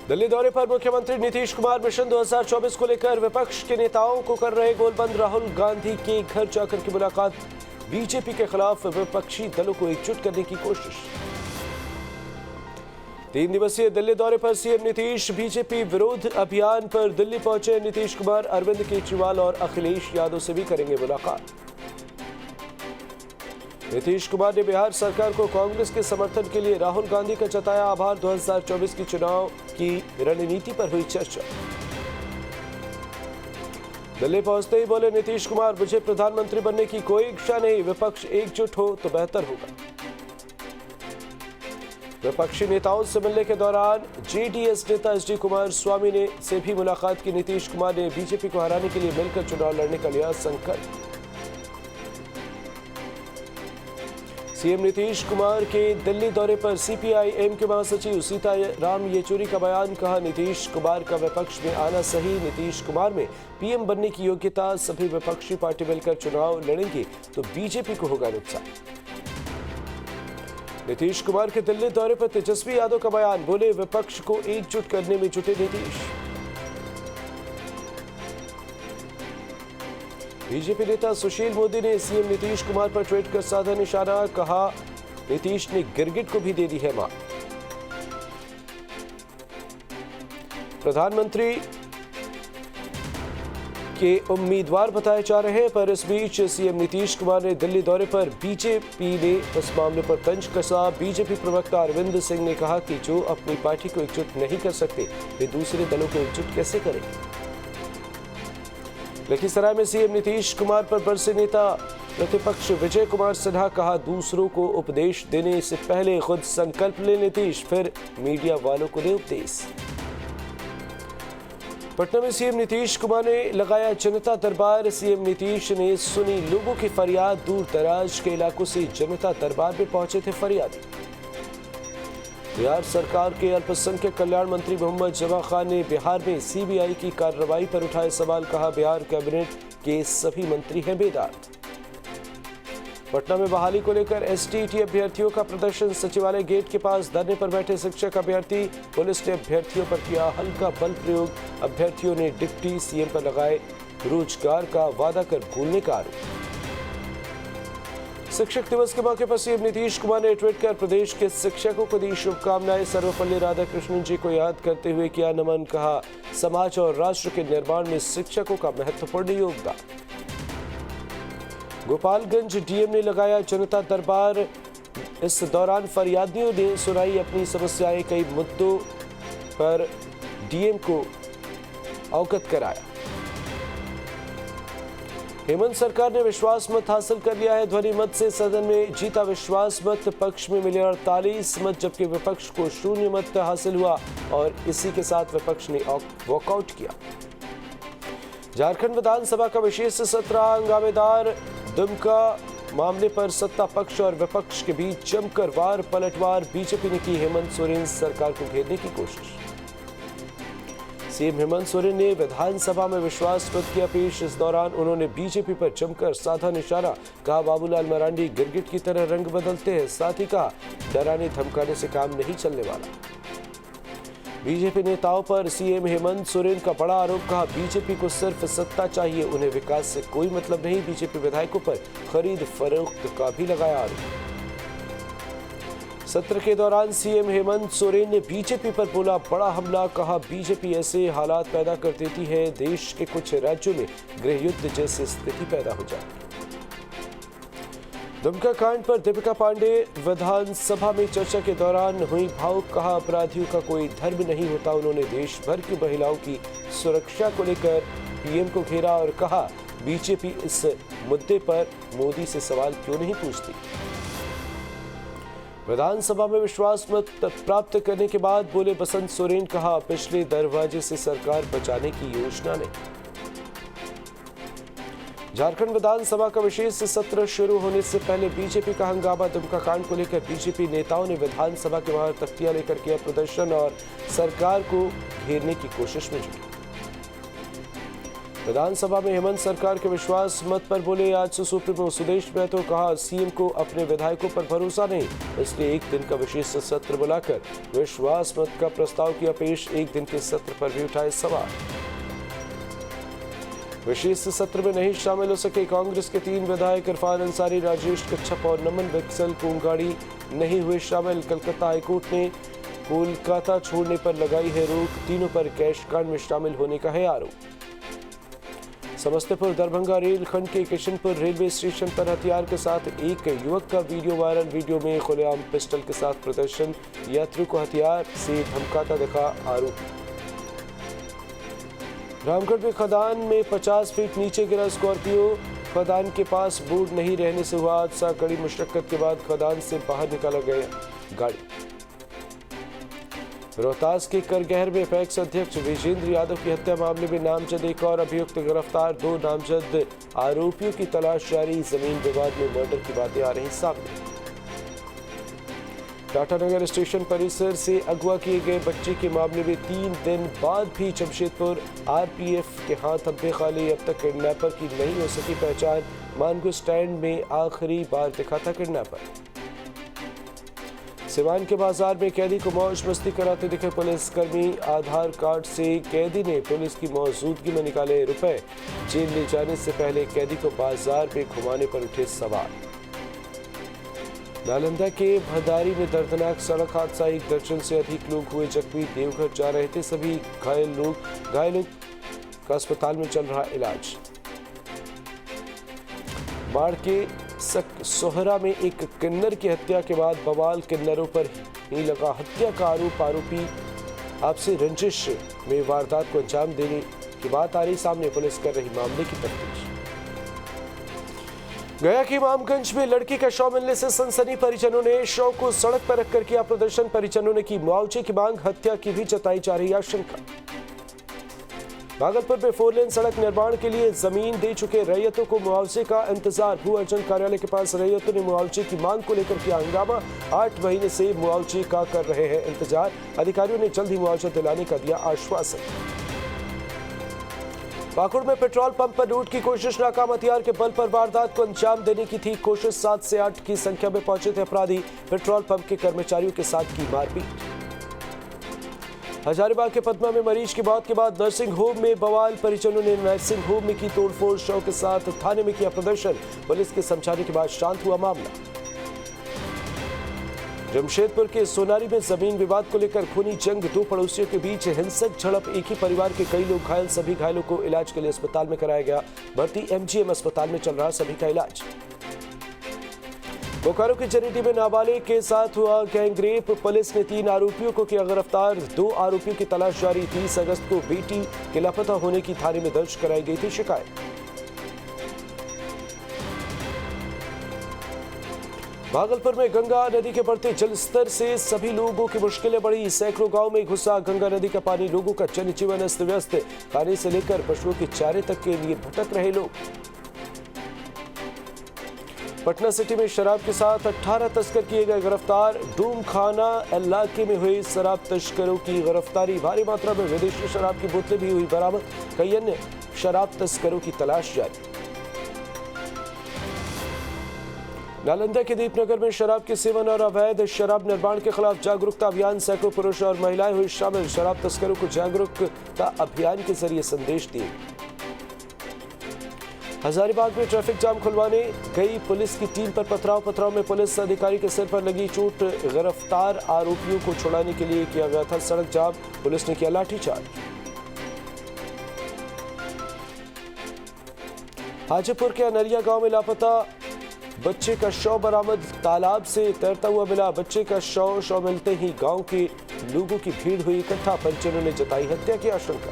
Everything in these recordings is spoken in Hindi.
दिल्ली दौरे पर मुख्यमंत्री नीतीश कुमार मिशन 2024 को लेकर विपक्ष के नेताओं को कर रहे गोलबंद। राहुल गांधी के घर जाकर की मुलाकात, बीजेपी के खिलाफ विपक्षी दलों को एकजुट करने की कोशिश। 3 दिवसीय दिल्ली दौरे पर सीएम नीतीश, बीजेपी विरोध अभियान पर दिल्ली पहुंचे नीतीश कुमार, अरविंद केजरीवाल और अखिलेश यादव से भी करेंगे मुलाकात। नीतीश कुमार ने बिहार सरकार को कांग्रेस के समर्थन के लिए राहुल गांधी का जताया आभार। 2024 की चुनाव की रणनीति पर हुई चर्चा। दिल्ली पहुंचते ही बोले नीतीश कुमार, मुझे प्रधानमंत्री बनने की कोई इच्छा नहीं, विपक्ष एकजुट हो तो बेहतर होगा। विपक्षी नेताओं से मिलने के दौरान जेडीएस नेता एचडी कुमारस्वामी ने से भी मुलाकात की। नीतीश कुमार ने बीजेपी को हराने के लिए मिलकर चुनाव लड़ने का लिया संकल्प। सीएम नीतीश कुमार के दिल्ली दौरे पर सीपीआई-एम के महासचिव सीताराम येचुरी का बयान, कहा नीतीश कुमार का विपक्ष में आना सही, नीतीश कुमार में पीएम बनने की योग्यता, सभी विपक्षी पार्टी मिलकर चुनाव लड़ेंगे तो बीजेपी को होगा नुकसान। नीतीश कुमार के दिल्ली दौरे पर तेजस्वी यादव का बयान, बोले विपक्ष को एकजुट करने में जुटे नीतीश। बीजेपी नेता सुशील मोदी ने सीएम नीतीश कुमार पर ट्वीट कर साधा निशाना, कहा नीतीश ने गिरगिट को भी दे दी है मां। प्रधानमंत्री के उम्मीदवार बताए जा रहे हैं, पर इस बीच सीएम नीतीश कुमार ने दिल्ली दौरे पर बीजेपी ने इस मामले पर तंज कसा। बीजेपी प्रवक्ता अरविंद सिंह ने कहा कि जो अपनी पार्टी को एकजुट नहीं कर सकते वे दूसरे दलों को एकजुट कैसे करेंगे। लखीसराय में सीएम नीतीश कुमार पर बरसे नेता प्रतिपक्ष विजय कुमार सिन्हा, कहा दूसरों को उपदेश देने से पहले खुद संकल्प ले नीतीश, फिर मीडिया वालों को दे उपदेश। पटना में सीएम नीतीश कुमार ने लगाया जनता दरबार, सीएम नीतीश ने सुनी लोगों की फरियाद, दूर दराज के इलाकों से जनता दरबार में पहुंचे थे फरियादी। बिहार सरकार के अल्पसंख्यक कल्याण मंत्री मोहम्मद जमा खान ने बिहार में सीबीआई की कार्रवाई पर उठाए सवाल, कहा बिहार कैबिनेट के सभी मंत्री हैं बेदार। पटना में बहाली को लेकर एसटीईटी अभ्यर्थियों का प्रदर्शन, सचिवालय गेट के पास धरने पर बैठे शिक्षक अभ्यर्थी, पुलिस ने अभ्यर्थियों पर किया हल्का बल प्रयोग, अभ्यर्थियों ने डिप्टी सीएम पर लगाए रोजगार का वादा कर भूलने का आरोप। शिक्षक दिवस के मौके पर सीएम नीतीश कुमार ने ट्वीट कर प्रदेश के शिक्षकों को दी शुभकामनाएं, सर्वपल्ली राधाकृष्णन जी को याद करते हुए किया नमन, कहा समाज और राष्ट्र के निर्माण में शिक्षकों का महत्वपूर्ण योगदान। गोपालगंज डीएम ने लगाया जनता दरबार, इस दौरान फरियादियों ने सुनाई अपनी समस्याएं, कई मुद्दों पर डीएम को अवगत कराया। हेमंत सरकार ने विश्वास मत हासिल कर लिया है, ध्वनि मत से सदन में जीता विश्वास मत, पक्ष में मिले 48 मत जबकि विपक्ष को 0 मत हासिल हुआ और इसी के साथ विपक्ष ने वॉकआउट किया। झारखंड विधानसभा का विशेष सत्र हंगामेदार, दुमका मामले पर सत्ता पक्ष और विपक्ष के बीच जमकर वार पलटवार, बीजेपी ने की हेमंत सोरेन सरकार को घेरने की कोशिश। सीएम हेमंत सोरेन ने विधानसभा में विश्वास मत किया पेश, इस दौरान उन्होंने बीजेपी पर जमकर साधा निशाना, कहा बाबूलाल मरांडी गिरगिट की तरह रंग बदलते हैं, साथ ही कहा डराने धमकाने से काम नहीं चलने वाला। बीजेपी नेताओं पर सीएम हेमंत सोरेन का बड़ा आरोप, कहा बीजेपी को सिर्फ सत्ता चाहिए, उन्हें विकास से कोई मतलब नहीं। बीजेपी विधायकों पर खरीद फरोख्त का भी लगाया आरोप। सत्र के दौरान सीएम हेमंत सोरेन ने बीजेपी पर बोला बड़ा हमला, कहा बीजेपी ऐसे हालात पैदा कर देती है देश के कुछ राज्यों में गृह युद्ध जैसी स्थिति पैदा हो जाती है। दुमका कांड पर दीपिका पांडे विधानसभा में चर्चा के दौरान हुई भावुक, कहा अपराधियों का कोई धर्म नहीं होता। उन्होंने देश भर की महिलाओं की सुरक्षा को लेकर पीएम को घेरा और कहा बीजेपी इस मुद्दे पर मोदी से सवाल क्यों नहीं पूछती। विधानसभा में विश्वास मत प्राप्त करने के बाद बोले बसंत सोरेन, कहा पिछले दरवाजे से सरकार बचाने की योजना नहीं। झारखंड विधानसभा का विशेष सत्र शुरू होने से पहले बीजेपी का हंगामा, दुमका कांड को लेकर बीजेपी नेताओं ने विधानसभा के बाहर तख्तियां लेकर किया प्रदर्शन और सरकार को घेरने की कोशिश में जुटे। विधानसभा में हेमंत सरकार के विश्वास मत पर बोले आजसू सुप्रीमो सुदेश महतो। कहा सीएम को अपने विधायकों पर भरोसा नहीं, इसलिए एक दिन का विशेष सत्र बुलाकर विश्वास मत का प्रस्ताव किया पेश। एक दिन के सत्र पर भी उठाए सवाल। विशेष सत्र में नहीं शामिल हो सके कांग्रेस के 3 विधायक इरफान अंसारी, राजेश कच्छप और नमन विक्सल कोंगाड़ी नहीं हुए शामिल। कलकत्ता हाईकोर्ट ने कोलकाता छोड़ने पर लगाई है रोक, तीनों पर कैश कांड में शामिल होने का है आरोप। समस्तीपुर दरभंगा रेलखंड के किशनपुर रेलवे स्टेशन पर हथियार के साथ एक युवक का वीडियो वायरल। वीडियो में खुलेआम पिस्टल के साथ प्रदर्शन, यात्रियों को हथियार से धमकाता दिखा आरोपी। रामगढ़ में खदान में 50 फीट नीचे गिरा स्कॉर्पियो। खदान के पास बोर्ड नहीं रहने से हुआ हादसा। कड़ी मुशक्कत के बाद खदान से बाहर निकाला गया गाड़ी। रोहतास के करगहर में पैक्स अध्यक्ष विजेंद्र यादव की हत्या मामले में नामजद एक और अभियुक्त गिरफ्तार। 2 नामजद आरोपियों की तलाश जारी। जमीन विवाद में मर्डर की बातें आ रही सामने। टाटानगर स्टेशन परिसर से अगवा किए गए बच्चे के मामले में 3 दिन बाद भी जमशेदपुर आरपीएफ के हाथ अब्बे खाली। अब तक किडनैपर की नहीं हो सकी पहचान। मानगो स्टैंड में आखिरी बार दिखा था किडनैपर। सिवान के बाजार में कैदी को मौज मस्ती कराते दिखे पुलिसकर्मी। आधार कार्ड से कैदी ने पुलिस की मौजूदगी में निकाले रुपए। जेल ले जाने से पहले कैदी को बाजार में घुमाने पर उठे सवाल। नालंदा के भदारी में दर्दनाक सड़क हादसा। 1 दर्जन से अधिक लोग हुए जख्मी। देवघर जा रहे थे सभी घायलों का अस्पताल में चल रहा इलाज। बाढ़ के सोहरा में एक किन्नर की हत्या के बाद बवाल। किन्नरों पर ही लगा हत्या का आरोप। आरोपी आपसी रंजिश में वारदात को अंजाम देने की बात आ रही सामने। पुलिस कर रही मामले की तफ्तीश। गया के इमामगंज में लड़की का शव मिलने से सनसनी। परिजनों ने शव को सड़क पर रखकर किया प्रदर्शन। परिजनों ने की मुआवजे की मांग। हत्या की भी जताई जा रही आशंका। भागलपुर में 4 लेन सड़क निर्माण के लिए जमीन दे चुके रैयतों को मुआवजे का इंतजार। भू अर्जन कार्यालय के पास रैयतों ने मुआवजे की मांग को लेकर किया हंगामा। 8 महीने से मुआवजे का कर रहे हैं इंतजार। अधिकारियों ने जल्द ही मुआवजा दिलाने का दिया आश्वासन। पाकुड़ में पेट्रोल पंप पर लूट की कोशिश नाकाम। हथियार के बल पर वारदात को अंजाम देने की थी कोशिश। 7 से 8 की संख्या में पहुंचे थे अपराधी। पेट्रोल पंप के कर्मचारियों के साथ की मारपीट। हजारीबाग के पद्मा में मरीज की मौत के बाद नर्सिंग होम में बवाल। परिजनों ने नर्सिंग होम में की तोड़फोड़। शव के साथ थाने में किया प्रदर्शन। पुलिस के समझाने के बाद शांत हुआ मामला। जमशेदपुर के सोनारी में जमीन विवाद को लेकर खूनी जंग। 2 पड़ोसियों के बीच हिंसक झड़प। एक ही परिवार के कई लोग घायल। सभी घायलों को इलाज के लिए अस्पताल में कराया गया भर्ती। MGM अस्पताल में चल रहा सभी का इलाज। बोकारो की जरीटी में नाबालिग के साथ हुआ गैंगरेप। पुलिस ने 3 आरोपियों को किया गिरफ्तार। 2 आरोपियों की तलाश जारी। 30 अगस्त को बेटी के लापता होने की थाने में दर्ज कराई गई थी शिकायत। भागलपुर में गंगा नदी के बढ़ते जलस्तर से सभी लोगों की मुश्किलें बढ़ी। सैकड़ों गांव में घुसा गंगा नदी का पानी। लोगों का जनजीवन अस्त व्यस्त। खाने से लेकर पशुओं के चारे तक के लिए भटक रहे लोग। पटना सिटी में शराब के साथ 18 तस्कर किए गए गिरफ्तार। डूमखाना इलाके में हुई शराब तस्करों की गिरफ्तारी। भारी मात्रा में विदेशी शराब की बोतलें भी हुई बरामद। कई अन्य शराब तस्करों की तलाश जारी। नालंदा के दीपनगर में शराब के सेवन और अवैध शराब निर्माण के खिलाफ जागरूकता अभियान। सैकड़ों पुरुष और महिलाएं हुई शामिल। शराब तस्करों को जागरूकता अभियान के जरिए संदेश दिए। हजारीबाग में ट्रैफिक जाम खुलवाने गई पुलिस की टीम पर पथराव में पुलिस अधिकारी के सिर पर लगी चोट। गिरफ्तार आरोपियों को छुड़ाने के लिए किया गया था सड़क जाम। पुलिस ने किया लाठीचार्ज। हाजीपुर के अनरिया गांव में लापता बच्चे का शव बरामद। तालाब से तैरता हुआ मिला बच्चे का शव मिलते ही गांव के लोगों की भीड़ हुई इकट्ठा। परिजनों ने जताई हत्या की आशंका।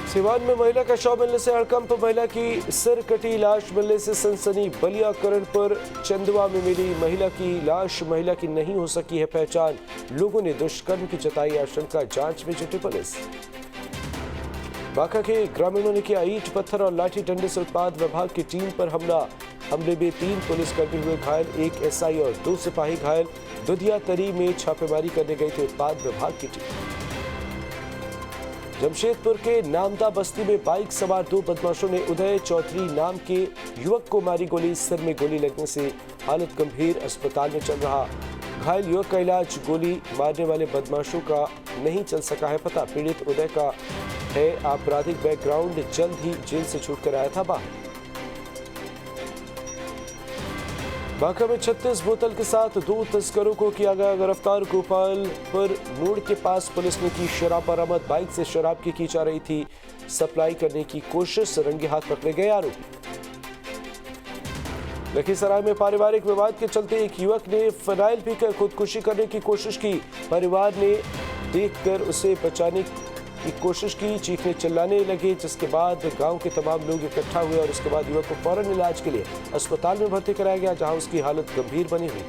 सिवान में महिला का शव मिलने से हड़कंप। महिला की सिर कटी लाश मिलने से सनसनी। बलिया करणपुर चंदवा में मिली महिला की लाश। महिला की नहीं हो सकी है पहचान। लोगों ने दुष्कर्म की जताई आशंका। जांच में जुटी पुलिस। बांका के ग्रामीणों ने किया ईंट पत्थर और लाठी डंडे से उत्पाद विभाग की टीम पर हमला। हमले में 3 पुलिसकर्मी हुए घायल। 1 SI और 2 सिपाही घायल। दुधिया तरी में छापेमारी करने गई थी उत्पाद विभाग की टीम। जमशेदपुर के नामदा बस्ती में बाइक सवार 2 बदमाशों ने उदय चौधरी नाम के युवक को मारी गोली। सिर में गोली लगने से हालत गंभीर, अस्पताल में चल रहा। घायल युवक का इलाज। गोली मारने वाले बदमाशों का नहीं चल सका है पता। पीड़ित उदय का है आपराधिक बैकग्राउंड, जल्द ही जेल से छूटकर आया था बाहर। बांका में 36 बोतल के साथ 2 तस्करों को किया गया गिरफ्तार। गोपालपुर मोड़ के पास पुलिस ने की शराब बरामद। बाइक से शराब की जा रही थी सप्लाई करने की कोशिश, रंगे हाथ पकड़े गए आरोपी। लखीसराय में पारिवारिक विवाद के चलते एक युवक ने फिनाइल पीकर खुदकुशी करने की कोशिश की। परिवार ने देखकर उसे बचाने की कोशिश की, चीखने चिल्लाने लगे, जिसके बाद गांव के तमाम लोग इकट्ठा हुए और उसके बाद युवक को फौरन इलाज के लिए अस्पताल में भर्ती कराया गया, जहां उसकी हालत गंभीर बनी हुई।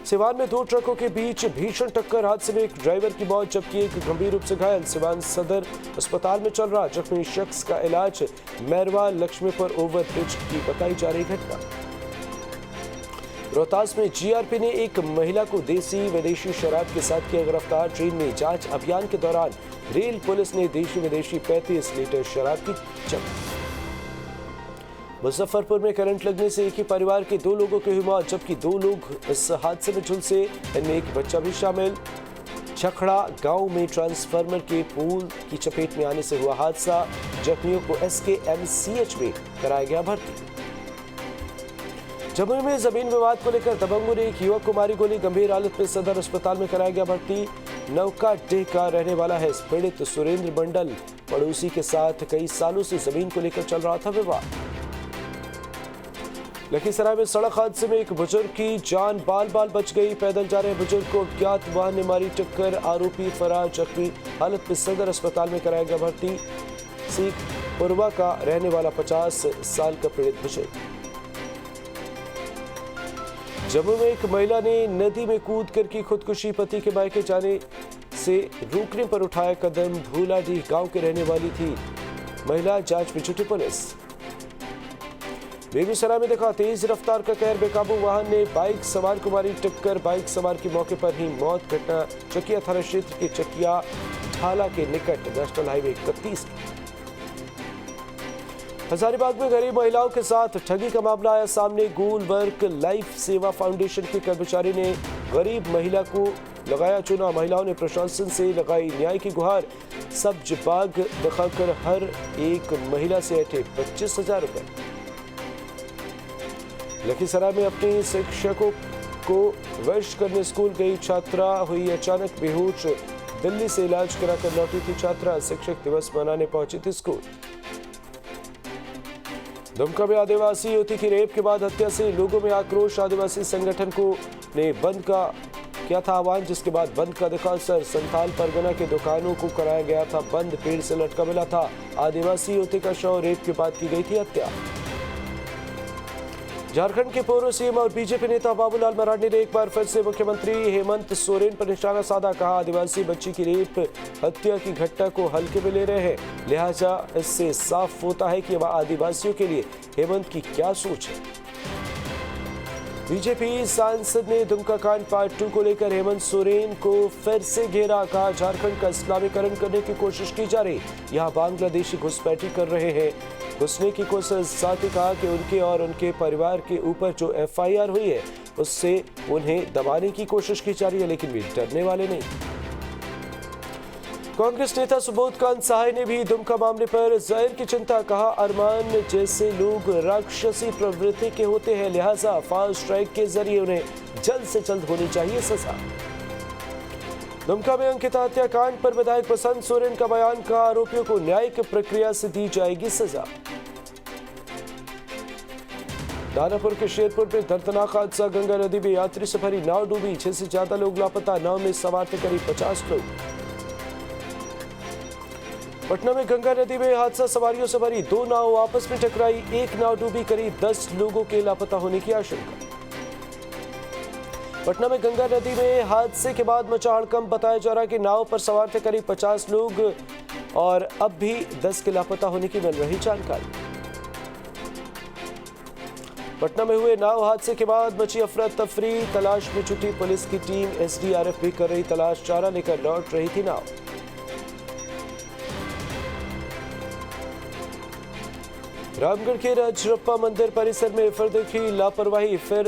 सिवान में 2 ट्रकों के बीच भीषण टक्कर, हादसे में एक ड्राइवर की मौत जबकि एक गंभीर रूप से घायल। सिवान सदर अस्पताल में चल रहा जख्मी शख्स का इलाज। मैरवा लक्ष्मीपुर ओवरब्रिज की बताई जा रही घटना। रोहतास में जीआरपी ने एक महिला को देसी विदेशी शराब के साथ किया गिरफ्तार। ट्रेन में जांच अभियान के दौरान रेल पुलिस ने देशी विदेशी 35 लीटर शराब की जब्त। मुजफ्फरपुर में करंट लगने से एक ही परिवार के 2 लोगों की हुई मौत, जबकि 2 लोग इस हादसे में झुलसे, इनमें एक बच्चा भी शामिल। छखड़ा गांव में ट्रांसफार्मर के पोल की चपेट में आने से हुआ हादसा। जख्मियों को SKMCH में कराया गया भर्ती। जमुई में जमीन विवाद को लेकर दबंगों ने एक युवक को मारी गोली। गंभीर हालत में सदर अस्पताल में कराया गया भर्ती। नौका डेह का रहने वाला है पीड़ित सुरेंद्र मंडल। पड़ोसी के साथ कई सालों से जमीन को लेकर चल रहा था विवाद। लखीसराय में सड़क हादसे में एक बुजुर्ग की जान बाल बच गई। पैदल जा रहे बुजुर्ग को अज्ञात वाहन ने मारी टक्कर, आरोपी फरार। जख्मी हालत में सदर अस्पताल में कराया गया भर्ती। सीख पुरवा का रहने वाला 50 साल का पीड़ित बुजुर्ग। जम्मू में एक महिला ने नदी में कूद कर की खुदकुशी। पति के मायके जाने से रोकने पर उठाया कदम। भूलाडीह गांव के रहने वाली थी महिला, जांच में जुटी पुलिस। बेगूसराय में देखा तेज रफ्तार का कहर, बेकाबू वाहन ने बाइक सवार को मारी टक्कर। बाइक सवार की मौके पर ही मौत। घटना चकिया थाना क्षेत्र के चकिया ढाला के निकट नेशनल हाईवे 31। हजारीबाग में गरीब महिलाओं के साथ ठगी का मामला आया सामने। गोल वर्क लाइफ सेवा फाउंडेशन के कर्मचारी ने गरीब महिला को लगाया चुना। महिलाओं ने प्रशासन से लगाई न्याय की गुहार। सब्ज बाग दिखाकर हर एक महिला से ऐंठे 25,000 रुपए। लखीसराय में अपने शिक्षकों को वश करने स्कूल गई छात्रा हुई अचानक बेहोश। दिल्ली से इलाज कराकर लौटी थी छात्रा। शिक्षक दिवस मनाने पहुंची थी स्कूल। दुमका में आदिवासी युवती की रेप के बाद हत्या से लोगों में आक्रोश। आदिवासी संगठन को ने बंद का किया था आह्वान, जिसके बाद बंद का दिखा असर। संथाल परगना के दुकानों को कराया गया था बंद। पेड़ से लटका मिला था आदिवासी युवती का शव। रेप के बाद की गई थी हत्या। झारखंड के पूर्व सीएम और बीजेपी नेता बाबूलाल मरांडी ने एक बार फिर से मुख्यमंत्री हेमंत सोरेन पर निशाना साधा। कहा आदिवासी बच्ची की रेप हत्या की घटना को हल्के में ले रहे हैं, लिहाजा इससे साफ होता है कि वह आदिवासियों के लिए हेमंत की क्या सोच है। बीजेपी सांसद ने दुमका कांड पार्ट 2 को लेकर हेमंत सोरेन को फिर से घेरा। कहा झारखंड का इस्लामीकरण करने की कोशिश की जा रही, यहाँ बांग्लादेशी घुसपैठी कर रहे हैं, घुसने की कोशिश। साथ ही कहा कि उनके और उनके परिवार के ऊपर जो FIR हुई है उससे उन्हें दबाने की कोशिश की जा रही है, लेकिन वे डरने वाले नहीं। कांग्रेस नेता सुबोध कांत सहाय ने भी दुमका मामले पर जाहिर की चिंता। कहा अरमान जैसे लोग राक्षसी प्रवृत्ति के होते हैं, लिहाजा फास्ट ट्रैक के जरिए उन्हें जल्द से जल्द होनी चाहिए सजा। दुमका में अंकिता हत्याकांड पर विधायक बसंत सोरेन का बयान। का आरोपियों को न्यायिक प्रक्रिया से दी जाएगी सजा। दानापुर के शेरपुर में दर्दनाक हादसा। गंगा नदी में यात्री से भरी नाव डूबी, 6 से ज्यादा लोग लापता। नाव में सवार थे करीब 50 लोग। पटना में गंगा नदी में हादसा, सवारियों से भरी 2 नाव आपस में टकराई, एक नाव डूबी, करीब 10 लोगों के लापता होने की आशंका। पटना में गंगा नदी में हादसे के बाद मचा हड़कंप। बताया जा रहा है कि नाव पर सवार थे करीब 50 लोग और अब भी 10 के लापता होने की मिल रही जानकारी। पटना में हुए नाव हादसे के बाद मची अफरा तफरी, तलाश में जुटी पुलिस की टीम। SDRF भी कर रही तलाश, चारा लेकर लौट रही थी नाव। रामगढ़ के राजरप्पा मंदिर परिसर में फिर देखी लापरवाही, फिर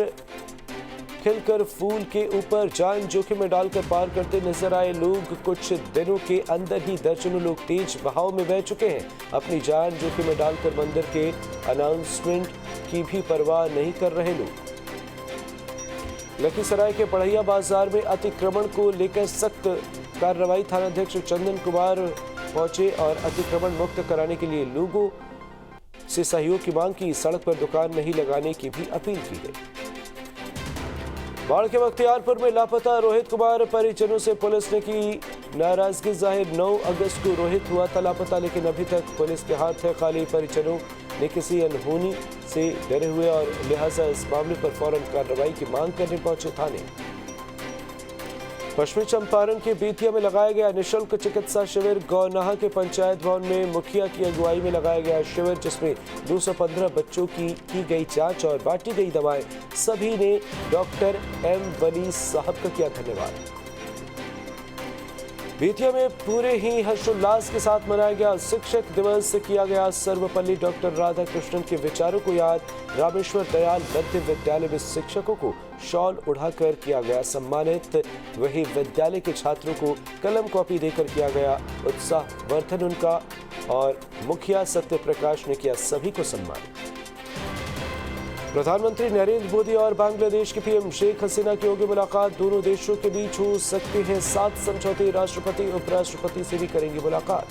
खिलकर फूल के ऊपर जान जोखिम में डालकर पार करते नजर आए लोग। कुछ दिनों के अंदर ही दर्जनों लोग तेज बहाव में बह चुके हैं। अपनी जान जोखिम में डालकर मंदिर के अनाउंसमेंट की भी परवाह नहीं कर रहे लोग। लखीसराय के पढ़ैया बाजार में अतिक्रमण को लेकर सख्त कार्रवाई, थानाध्यक्ष चंदन कुमार पहुंचे और अतिक्रमण मुक्त कराने के लिए लोगों से सहयोग की मांग की। सड़क पर दुकान नहीं लगाने की भी अपील की गई। बाढ़ के बख्तियारपुर में लापता रोहित कुमार परिजनों से पुलिस ने की नाराजगी जाहिर। 9 अगस्त को रोहित हुआ था लापता, लेकिन अभी तक पुलिस के हाथ है खाली। परिजनों ने किसी अनहोनी से डरे हुए और लिहाजा इस मामले पर फौरन कार्रवाई की मांग करने पहुंचे थाने। पश्चिमी चंपारण के बेतिया में लगाया गया निःशुल्क चिकित्सा शिविर। गौनाहा के पंचायत भवन में मुखिया की अगुवाई में लगाया गया शिविर, जिसमें 215 बच्चों की गई जांच और बांटी गई दवाएं। सभी ने डॉक्टर एम वली साहब का किया धन्यवाद। बेतिया में पूरे ही हर्षोल्लास के साथ मनाया गया शिक्षक दिवस। किया गया सर्वपल्ली डॉक्टर राधा कृष्णन के विचारों को याद। रामेश्वर दयाल मध्य विद्यालय में शिक्षकों को शॉल उड़ाकर किया गया सम्मानित। वही विद्यालय के छात्रों को कलम कॉपी देकर किया गया उत्साहवर्धन उनका। और मुखिया सत्य प्रकाश ने किया सभी को सम्मानित। प्रधानमंत्री नरेंद्र मोदी और बांग्लादेश की पीएम शेख हसीना की होगी मुलाकात। दोनों देशों के बीच हो सकते हैं 7 समझौते। राष्ट्रपति उपराष्ट्रपति से भी करेंगे मुलाकात।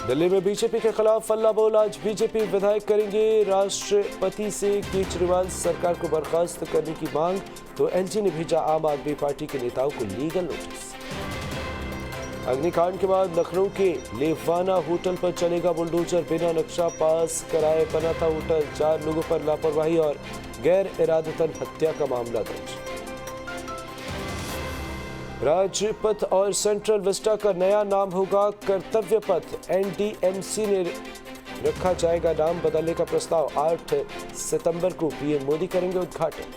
दिल्ली में बीजेपी के खिलाफ हल्ला बोल। आज बीजेपी विधायक करेंगे राष्ट्रपति से केजरीवाल सरकार को बर्खास्त करने की मांग। तो एलजी ने भेजा आम आदमी पार्टी के नेताओं को लीगल नोटिस। अग्निकांड के बाद लखनऊ के लेवाना होटल पर चलेगा बुलडोजर। बिना नक्शा पास कराए बना था होटल। 4 लोगों पर लापरवाही और गैर इरादतन हत्या का मामला दर्ज। राजपथ और सेंट्रल विस्टा का नया नाम होगा कर्तव्य पथ। एनडीएमसी ने रखा जाएगा नाम बदलने का प्रस्ताव। 8 सितंबर को पीएम मोदी करेंगे उद्घाटन।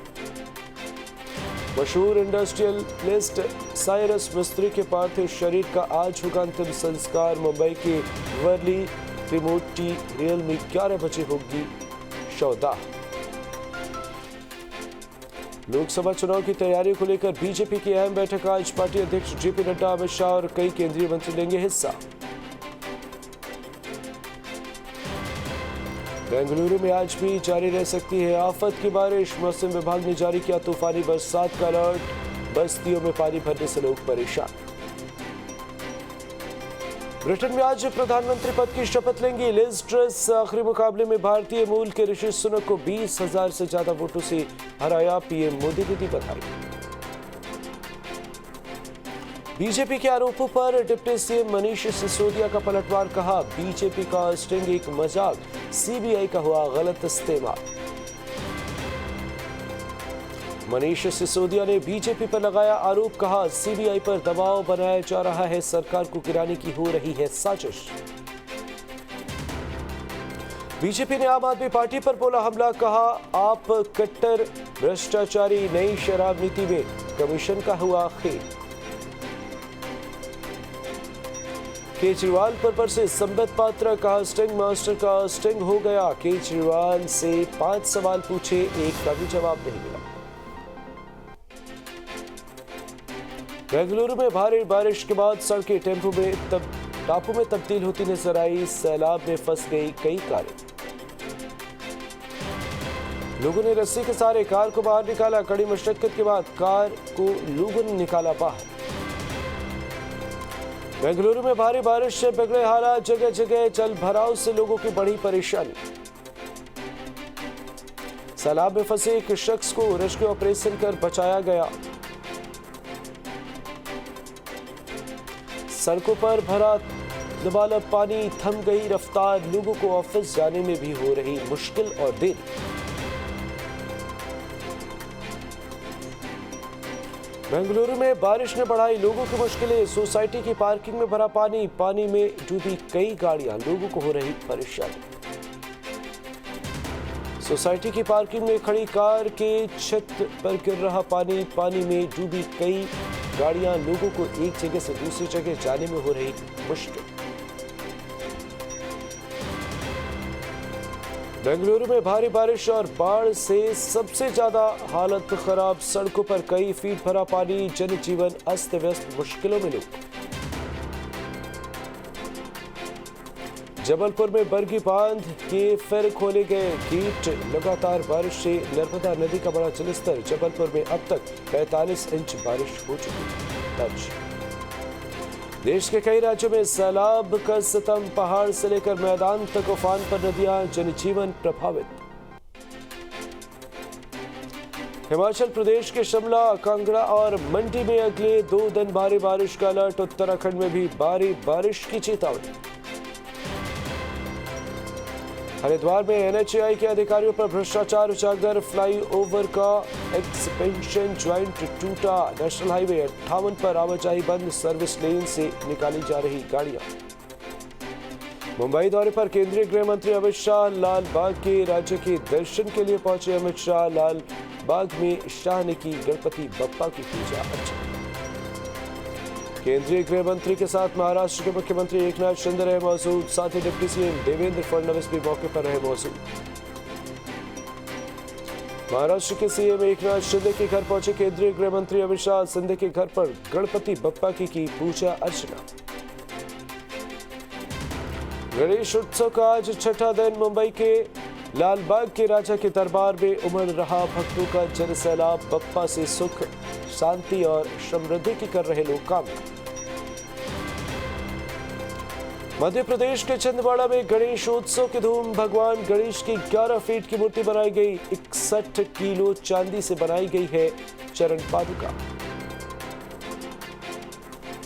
मशहूर इंडस्ट्रियलिस्ट साइरस मिस्त्री के पार्थिव शरीर का आज होगा अंतिम संस्कार। मुंबई के वर्ली त्रिमूर्ति रियल में 11 बजे होगी शवदाह। लोकसभा चुनाव की तैयारियों को लेकर बीजेपी की अहम बैठक आज। पार्टी अध्यक्ष जेपी नड्डा, अमित शाह और कई केंद्रीय मंत्री लेंगे हिस्सा। बेंगलुरु में आज भी जारी रह सकती है आफत की बारिश। मौसम विभाग ने जारी किया तूफानी बरसात का अलर्ट। बस्तियों में पानी भरने से लोग परेशान। ब्रिटेन में आज प्रधानमंत्री पद की शपथ लेंगी लिज ट्रस। आखिरी मुकाबले में भारतीय मूल के ऋषि सुनक को 20,000 से ज्यादा वोटों से हराया। पीएम मोदी ने दी बधाई। बीजेपी के आरोपों पर डिप्टी सीएम मनीष सिसोदिया का पलटवार। कहा बीजेपी का स्टिंग एक मजाक, सीबीआई का हुआ गलत इस्तेमाल। मनीष सिसोदिया ने बीजेपी पर लगाया आरोप। कहा सीबीआई पर दबाव बनाया जा रहा है, सरकार को गिराने की हो रही है साजिश। बीजेपी ने आम आदमी पार्टी पर बोला हमला। कहा आप कट्टर भ्रष्टाचारी। नई शराब नीति में कमीशन का हुआ खेल। केजरीवाल पर बरसे संबित पात्रा। कहा स्टिंग मास्टर का स्टिंग हो गया। केजरीवाल से 5 सवाल पूछे, एक का भी जवाब नहीं मिला। बेंगलुरु में भारी बारिश के बाद सड़कें टापू में तब्दील होती नजर आई। सैलाब में फंस गई कई कारें। लोगों ने रस्सी के सहारे कार को बाहर निकाला। कड़ी मशक्कत के बाद कार को लोगों ने निकाला बाहर। बेंगलुरु में भारी बारिश से बिगड़े हालात। जगह जगह जल भराव से लोगों की बढ़ी परेशानी। सैलाब में फंसे एक शख्स को रेस्क्यू ऑपरेशन कर बचाया गया। सड़कों पर भरा लबालब पानी, थम गई रफ्तार। लोगों को ऑफिस जाने में भी हो रही मुश्किल और देरी। बेंगलुरु में बारिश ने बढ़ाई लोगों की मुश्किलें। सोसाइटी की पार्किंग में भरा पानी, पानी में डूबी कई गाड़ियां। लोगों को हो रही परेशानी। सोसाइटी की पार्किंग में खड़ी कार के छत पर गिर रहा पानी, पानी में डूबी कई गाड़ियां। लोगों को एक जगह से दूसरी जगह जाने में हो रही मुश्किल। बेंगलुरु में भारी बारिश और बाढ़ से सबसे ज्यादा हालत खराब, सड़कों पर कई फीट भरा पानी, जनजीवन अस्त व्यस्त, मुश्किलों में लोग। जबलपुर में बरगी बांध के फिर खोले गए गेट, लगातार बारिश से नर्मदा नदी का बड़ा जलस्तर, जबलपुर में अब तक 45 इंच बारिश हो चुकी दर्ज। देश के कई राज्यों में सैलाब का सितम, पहाड़ से लेकर मैदान तक उफान पर नदियां, जनजीवन प्रभावित। हिमाचल प्रदेश के शिमला, कांगड़ा और मंडी में अगले 2 दिन भारी बारिश का अलर्ट, उत्तराखंड में भी भारी बारिश की चेतावनी। हरिद्वार में एनएचएआई के अधिकारियों पर भ्रष्टाचार उजागर, फ्लाईओवर का एक्सपेंशन ज्वाइंट टूटा, नेशनल हाईवे 58 पर आवाजाही बंद, सर्विस लेन से निकाली जा रही गाड़ियां। मुंबई दौरे पर केंद्रीय गृह मंत्री अमित शाह, लाल बाग के राज्य के दर्शन के लिए पहुंचे अमित शाह, लाल बाग में शाह ने की गणपति बप्पा की पूजा अर्चना। केंद्रीय गृह मंत्री के साथ महाराष्ट्र के मुख्यमंत्री एकनाथ शिंदे रहे मौजूद, साथ ही डिप्टी सीएम देवेंद्र फडणवीस भी मौके पर रहे मौजूद। महाराष्ट्र के सीएम एकनाथ शिंदे के घर पहुंचे केंद्रीय गृह मंत्री अमित शाह, शिंदे के घर पर गणपति बप्पा की पूजा अर्चना। गणेश उत्सव का आज छठा दिन, मुंबई के लालबाग के राजा के दरबार में उमड़ रहा भक्तों का जनसैलाब, बप्पा से सुख शांति और समृद्धि की कर रहे लोग कामना। मध्य प्रदेश के छिंदवाड़ा में गणेशोत्सव की धूम, भगवान गणेश की 11 फीट की मूर्ति बनाई गई, 61 किलो चांदी से बनाई गई है चरण पादुका।